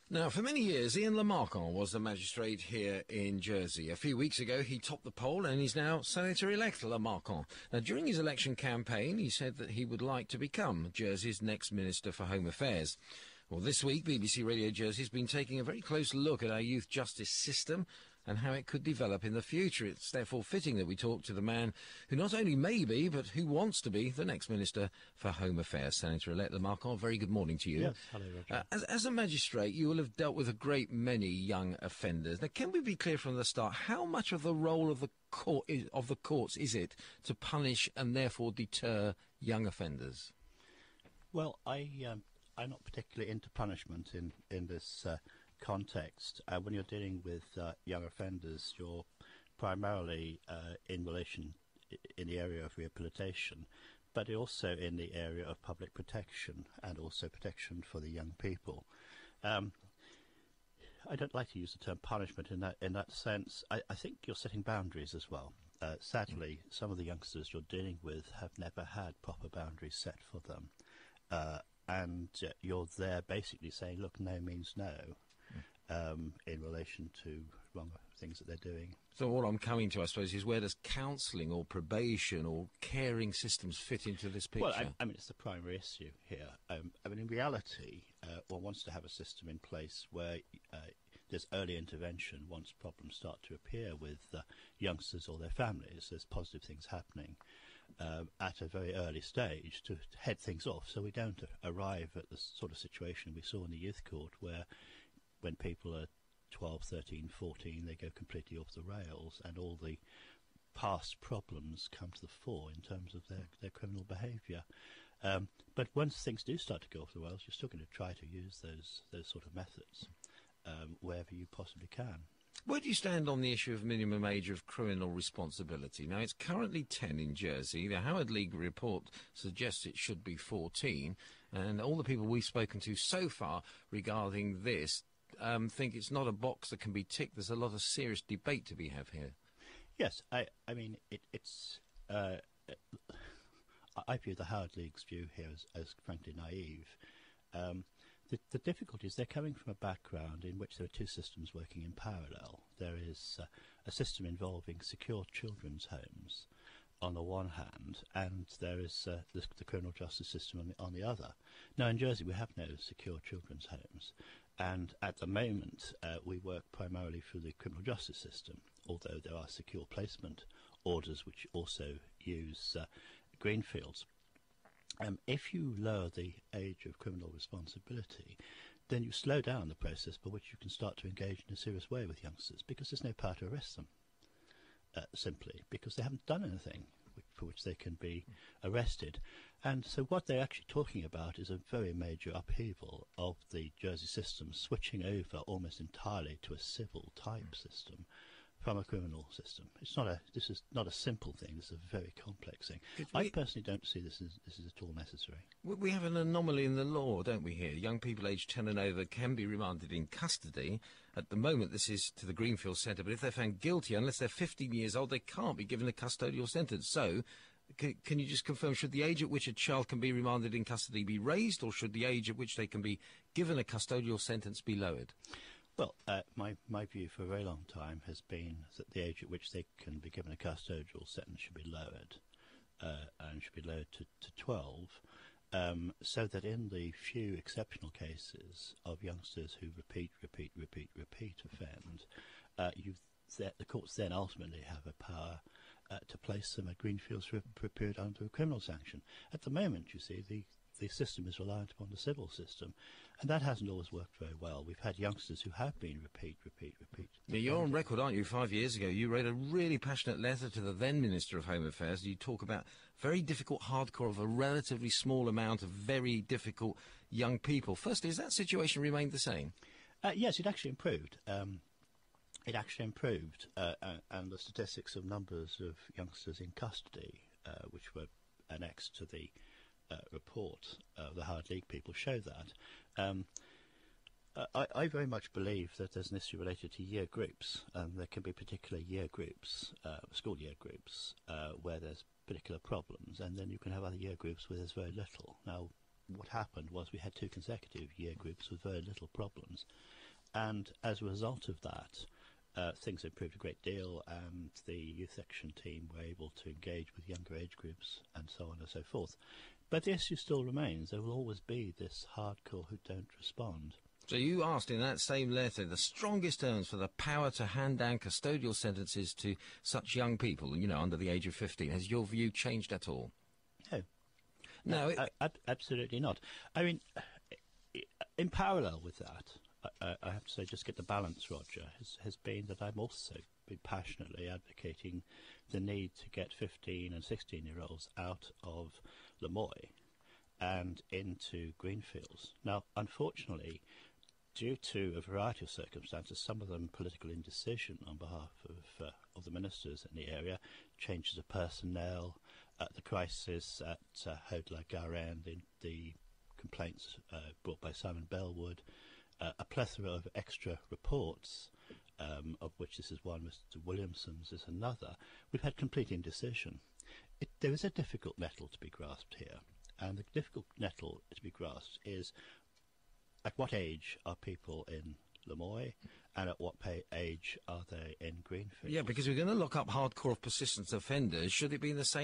Now, for many years, Ian Marquand was the magistrate here in Jersey. A few weeks ago, he topped the poll and he's now Senator-elect Marquand. Now, during his election campaign, he said that he would like to become Jersey's next Minister for Home Affairs. Well, this week, BBC Radio Jersey has been taking a very close look at our youth justice system and how it could develop in the future. It's therefore fitting that we talk to the man who not only may be, but who wants to be the next Minister for Home Affairs, Senator-elect Marquand. Very good morning to you. Yes, hello, Roger. As a magistrate, you will have dealt with a great many young offenders. Now, can we be clear from the start, how much of the role of the courts is it to punish and therefore deter young offenders? Well, I'm not particularly into punishment in this context. When you're dealing with young offenders, you're primarily in the area of rehabilitation, but also in the area of public protection and also protection for the young people. I don't like to use the term punishment in that sense. I think you're setting boundaries as well. Sadly, some of the youngsters you're dealing with have never had proper boundaries set for them. And you're there basically saying, look, no means no, in relation to wrong things that they're doing. So what I'm coming to, I suppose, is where does counselling or probation or caring systems fit into this picture? Well, I mean, it's the primary issue here. I mean, in reality, one wants to have a system in place where there's early intervention once problems start to appear with youngsters or their families. There's positive things happening at a very early stage to head things off, so we don't arrive at the sort of situation we saw in the youth court where when people are 12, 13, 14, they go completely off the rails and all the past problems come to the fore in terms of their criminal behaviour. But once things do start to go off the rails, you're still going to try to use those sort of methods wherever you possibly can. Where do you stand on the issue of minimum age of criminal responsibility? Now, it's currently 10 in Jersey. The Howard League report suggests it should be 14, and all the people we've spoken to so far regarding this think it's not a box that can be ticked. There's a lot of serious debate to be had here. Yes, I mean, it's... I view the Howard League's view here as frankly naive. The difficulty is they're coming from a background in which there are two systems working in parallel. There is a system involving secure children's homes on the one hand, and there is the criminal justice system on the other. Now, in Jersey, we have no secure children's homes, and at the moment, we work primarily through the criminal justice system, although there are secure placement orders which also use greenfields. If you lower the age of criminal responsibility, then you slow down the process by which you can start to engage in a serious way with youngsters, because there's no power to arrest them, simply because they haven't done anything for which they can be arrested. And so what they're actually talking about is a very major upheaval of the Jersey system, switching over almost entirely to a civil type system from a criminal system. This is not a simple thing. This is a very complex thing. I personally don't see this is at all necessary. We have an anomaly in the law, don't we, here? Young people aged 10 and over can be remanded in custody. At the moment, this is to the Greenfield Centre, but if they're found guilty, unless they're 15 years old, they can't be given a custodial sentence. So, can you just confirm, should the age at which a child can be remanded in custody be raised, or should the age at which they can be given a custodial sentence be lowered? Well, my view for a very long time has been that the age at which they can be given a custodial sentence should be lowered, and should be lowered to 12, so that in the few exceptional cases of youngsters who repeat offend, the courts then ultimately have a power to place them at Greenfields for a period under a criminal sanction. At the moment, you see, the system is reliant upon the civil system, and that hasn't always worked very well. We've had youngsters who have been repeat. Now, you're on record, aren't you? 5 years ago, you wrote a really passionate letter to the then Minister of Home Affairs. You talk about very difficult hardcore of a relatively small amount of very difficult young people. Firstly, has that situation remained the same? Yes, it actually improved. And the statistics of numbers of youngsters in custody, which were annexed to the report of the Howard League people, show that. I very much believe that there's an issue related to year groups. There can be particular year groups, school year groups, where there's particular problems, and then you can have other year groups where there's very little. Now, what happened was we had two consecutive year groups with very little problems, And as a result of that, things improved a great deal, and the youth action team were able to engage with younger age groups and so on and so forth. But the issue still remains. There will always be this hardcore who don't respond. So you asked in that same letter the strongest terms for the power to hand down custodial sentences to such young people, under the age of 15. Has your view changed at all? No. Absolutely not. I mean, in parallel with that, I have to say, just get the balance, Roger, has been that I'm also been passionately advocating the need to get 15 and 16-year-olds out of Lemoy and into Greenfields. Now, unfortunately, due to a variety of circumstances, some of them political indecision on behalf of the ministers in the area, changes of personnel, the crisis at Haute-la-Garenne, the complaints brought by Simon Bellwood, a plethora of extra reports, of which this is one, Mr. Williamson's is another. We've had complete indecision. There is a difficult nettle to be grasped here, and the difficult nettle to be grasped is at what age are people in Lemoy, and at what age are they in Greenfield? Yeah, because we're going to lock up hardcore persistent offenders. Should it be in the same